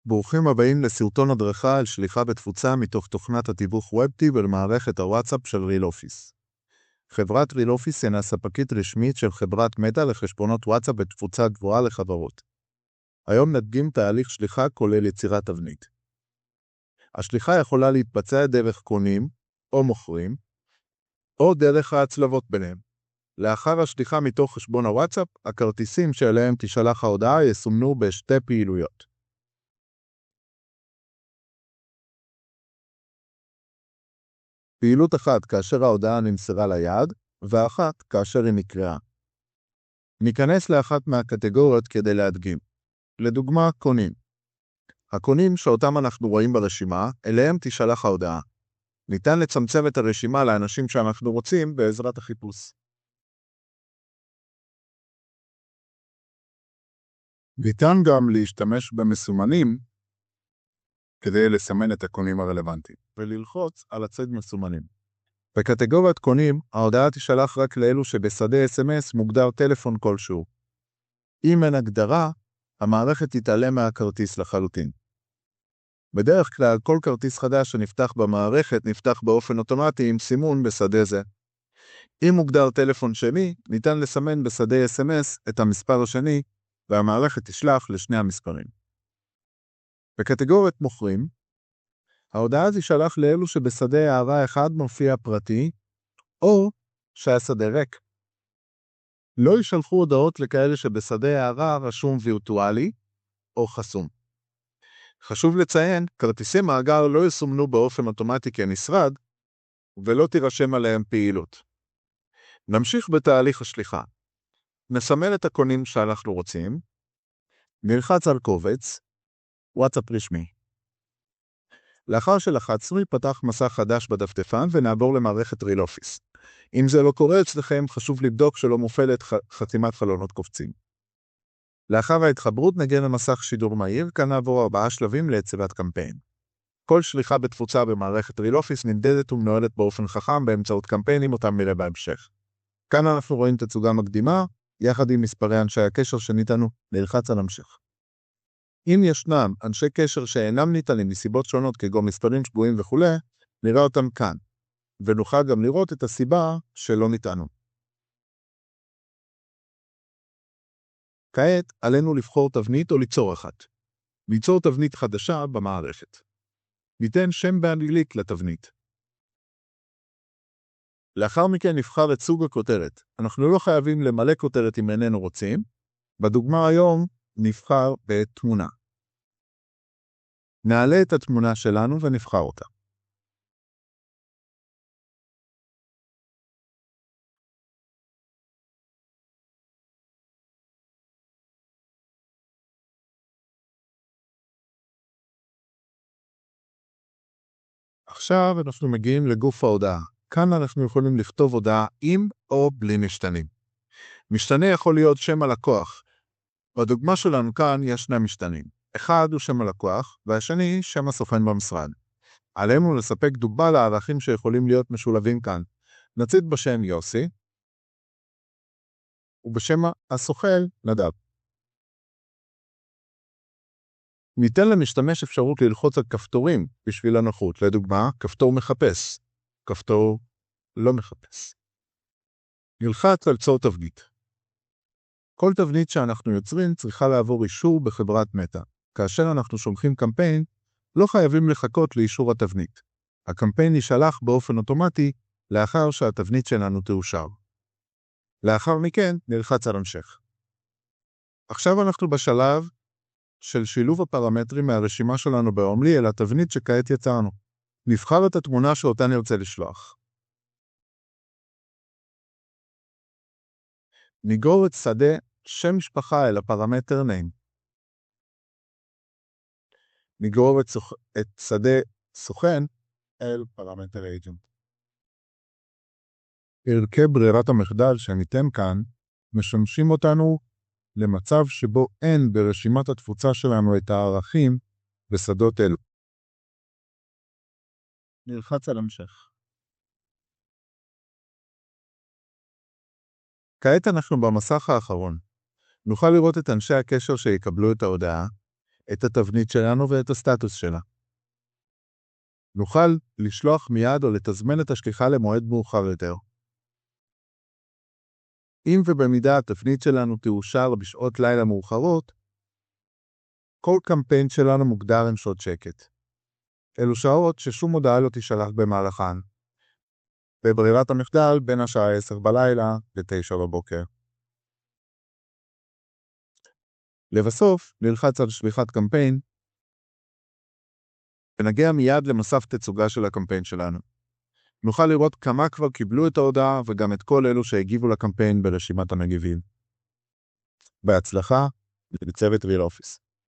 ברוכים הבאים לסרטון הדרכה על שליחה בתפוצה מתוך תוכנת התיווך WebTiv ולמערכת הוואטסאפ של RealOffice. חברת RealOffice אינה ספקית רשמית של חברת מטא לחשבונות וואטסאפ בתפוצה גבוהה לחברות. היום נדגים תהליך שליחה כולל יצירת תבנית. השליחה יכולה להתבצע דרך קונים או מוכרים, או דרך ההצלבות ביניהם. לאחר השליחה מתוך חשבון הוואטסאפ, הכרטיסים שאליהם תשלח ההודעה יסומנו בשתי פעילויות. פעילות אחת כאשר ההודעה נמסרה ליעד, ואחת כאשר היא נקראה. ניכנס לאחת מהקטגוריות כדי להדגים. לדוגמה, קונים. הקונים שאותם אנחנו רואים ברשימה, אליהם תשלח ההודעה. ניתן לצמצם את הרשימה לאנשים שאנחנו רוצים בעזרת החיפוש. ניתן גם להשתמש במסומנים כדי לסמן את הקונים הרלוונטיים, וללחוץ על הצד מסומנים. בקטגוריית קונים, ההודעה תשלח רק לאלו שבשדה SMS מוגדר טלפון כלשהו. אם אין הגדרה, המערכת תתעלם מהכרטיס לחלוטין. בדרך כלל, כל כרטיס חדש שנפתח במערכת נפתח באופן אוטומטי עם סימון בשדה זה. אם מוגדר טלפון שני, ניתן לסמן בשדה SMS את המספר השני, והמערכת תשלח לשני המספרים. בקטגוריית מוכרים, ההודעה תשלח לאלו שבשדה הערה אחד מופיע פרטי, או שהשדה ריק. לא ישלחו הודעות לכאלה שבשדה הערה רשום וירטואלי או חסום. חשוב לציין, כרטיסי מאגר לא יסומנו באופן אוטומטי כנשרד, ולא תירשם עליהם פעילות. נמשיך בתהליך השליחה. נסמן את הקונים שאנחנו רוצים, נלחץ על קובץ, וואטסאפ רשמי. לאחר שלחצנו, ייפתח מסך חדש בדפדפן ונעבור למערכת RealOffice. אם זה לא קורה אצלכם, חשוב לבדוק שלא מופעלת חתימת חלונות קופצים. לאחר ההתחברות נגיע למסך שידור מהיר, כאן נעבור 4 שלבים ליצירת קמפיין. כל שליחה בתפוצה במערכת RealOffice נמדדת ומנוהלת באופן חכם באמצעות קמפיינים אותם נראה בהמשך. כאן אנחנו רואים תצוגה מקדימה, יחד עם מספרי אנשי הקשר שניתנו, נלחץ על המשך. אם ישנם אנשי קשר שאינם ניתנים מסיבות שונות כגון מספרים שגויים וכו', נראה אותם כאן, ונוכל גם לראות את הסיבה שלא ניתנו. כעת עלינו לבחור תבנית או ליצור אחת. ליצור תבנית חדשה במערכת. ניתן שם באנגלית לתבנית. לאחר מכן נבחר את סוג הכותרת. אנחנו לא חייבים למלא כותרת אם איננו רוצים. בדוגמה היום נבחר בתמונה. נעלה את התמונה שלנו ונבחר אותה. עכשיו אנחנו מגיעים לגוף ההודעה. כאן אנחנו יכולים לכתוב הודעה עם או בלי משתנים. משתנה יכול להיות שם הלקוח. בדוגמה שלנו כאן יש שני משתנים. אחד הוא שם הלקוח, והשני שם הסוכן במשרד. עלינו לספק דוגמה לערכים שיכולים להיות משולבים כאן. נציג בשם יוסי, ובשם הסוכן נדב. ניתן למשתמש אפשרות ללחוץ על כפתורים בשביל הנוחות. לדוגמה, כפתור מחפש, כפתור לא מחפש. נלחץ על צור תבנית. כל תבנית שאנחנו יוצרים צריכה לעבור אישור בחברת מטא. כאשר אנחנו שולחים קמפיין, לא חייבים לחכות לאישור התבנית. הקמפיין יישלח באופן אוטומטי לאחר שהתבנית שלנו תאושר. לאחר מכן נלחץ על המשך. עכשיו אנחנו בשלב של שילוב הפרמטרים מהרשימה שלנו באומלי אל התבנית שכעת יצרנו. נבחר את התמונה שאותה נרצה לשלוח. נגרור את שדה שם משפחה אל הפרמטר name. נגרור את שדה סוכן אל פרמטר agent. ערכי ברירת המחדל שניתן כאן משמשים אותנו למצב שבו אין ברשימת התפוצה שלנו את הערכים בשדות אלו. נלחץ על המשך. כעת אנחנו במסך האחרון. נוכל לראות את אנשי הקשר שיקבלו את ההודעה, את התבנית שלנו ואת הסטטוס שלה. נוכל לשלוח מיד או לתזמן את השליחה למועד מאוחר יותר. אם ובמידה התבנית שלנו תאושר בשעות לילה מאוחרות, כל קמפיין שלנו מוגדר עם שעות שקט. אלו שעות ששום הודעה לא תשלח במהלכן. בברירת המחדל בין השעה 10 בלילה ל-9 בבוקר. לבסוף, נלחץ על שליחת קמפיין, ונגיע מיד למסף תצוגה של הקמפיין שלנו. נוכל לראות כמה כבר קיבלו את ההודעה וגם את כל אלו שהגיבו לקמפיין ברשימת המגיבים. בהצלחה, לצוות ריל אופיס.